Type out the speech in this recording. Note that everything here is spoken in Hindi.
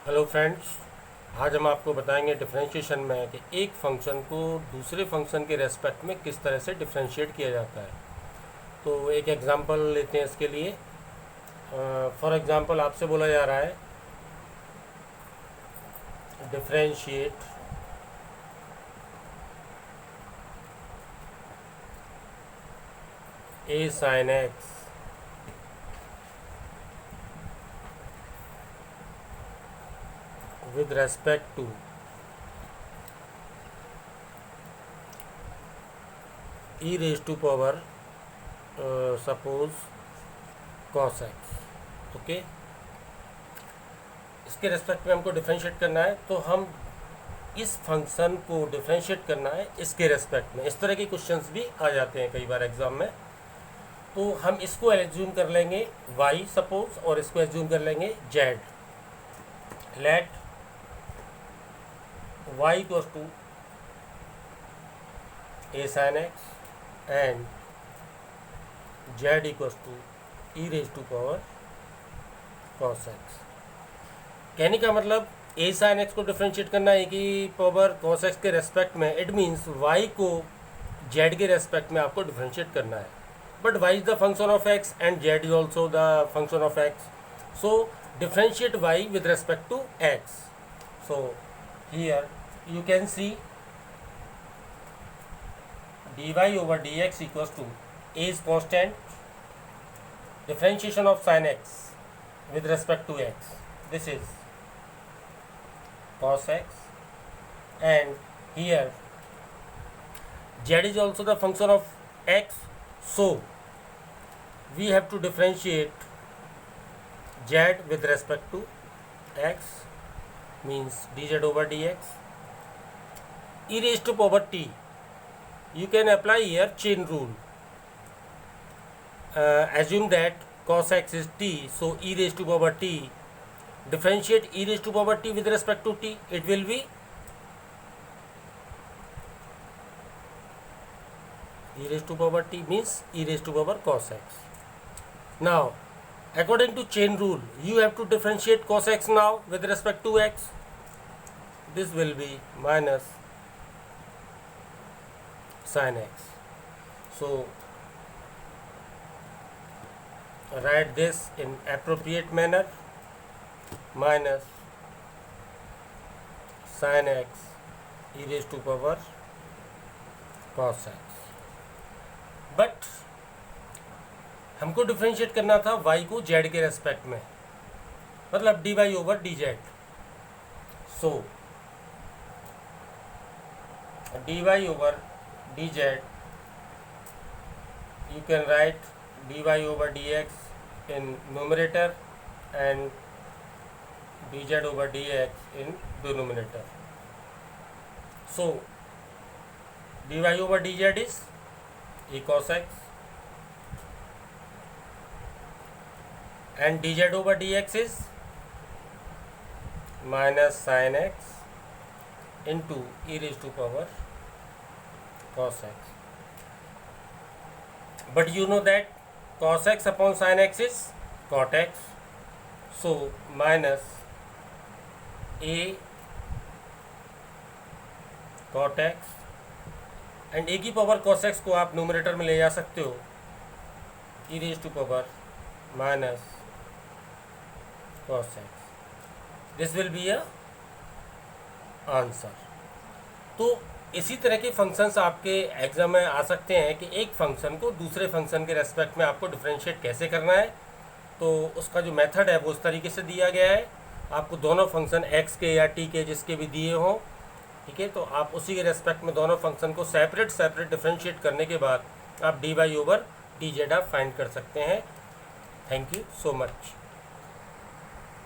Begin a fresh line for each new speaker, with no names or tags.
हेलो फ्रेंड्स, आज हम आपको बताएंगे डिफरेंशिएशन में कि एक फंक्शन को दूसरे फंक्शन के रेस्पेक्ट में किस तरह से डिफरेंशिएट किया जाता है। तो एक एग्जांपल लेते हैं इसके लिए। फॉर एग्जांपल आपसे बोला जा रहा है differentiate A sine x with respect to e raised to power suppose cos x। Okay, इसके रेस्पेक्ट में हमको डिफरेंशिएट करना है, तो हम इस फंक्शन को डिफरेंशिएट करना है इसके रेस्पेक्ट में। इस तरह के क्वेश्चंस भी आ जाते हैं कई बार एग्जाम में। तो हम इसको एज्यूम कर लेंगे y सपोज, और इसको एज्यूम कर लेंगे z। Let y equals to a sin x and z equals to e raised to power cos x। कहने का मतलब a sin x को डिफरेंशिएट करना है कि पावर cos x के रेस्पेक्ट में, इट मीन्स y को z के रेस्पेक्ट में आपको डिफरेंशिएट करना है। But y is the function of x and z is also the function of x, so differentiate y with respect to x। So here you can see dy over dx equals to a is constant, differentiation of sin x with respect to x, this is cos x, and here z is also the function of x, so we have to differentiate z with respect to x, means dz over dx e raised to power t। You can apply here chain rule. Assume that cos x is t, so e raised to power t, differentiate e raised to power t with respect to t, it will be e raised to power t means e raised to power cos x। Now according to chain rule, you have to differentiate cos x now with respect to x, this will be minus sin x। So write this in appropriate manner, minus sin x e raised to power cos x। But हमको डिफरेंशिएट करना था y को z के रेस्पेक्ट में, मतलब dy over dz। So dy over dz, you can write dy over dx in numerator and dz over dx in denominator। So dy over dz is e cos x and dz over dx is minus sin x into e raised to power cos x। But you know that cos x upon sin x is cot x, so minus a cot x, and a की पावर cos x को आप न्यूमरेटर में ले जा सकते हो, e raised to power minus cos x, this will be a answer. तो इसी तरह के फंक्शंस आपके एग्जाम में आ सकते हैं कि एक फंक्शन को दूसरे फंक्शन के रेस्पेक्ट में आपको डिफरेंशिएट कैसे करना है। तो उसका जो मेथड है वो उस तरीके से दिया गया है। आपको दोनों फंक्शन x के या t के जिसके भी दिए हों, ठीक है, तो आप उसी के रेस्पेक्ट में दोनों फंक्शन को सेपरेट डिफरेंशिएट करने के बाद आप dy ओवर dz आप फाइंड कर सकते हैं। Thank you so much.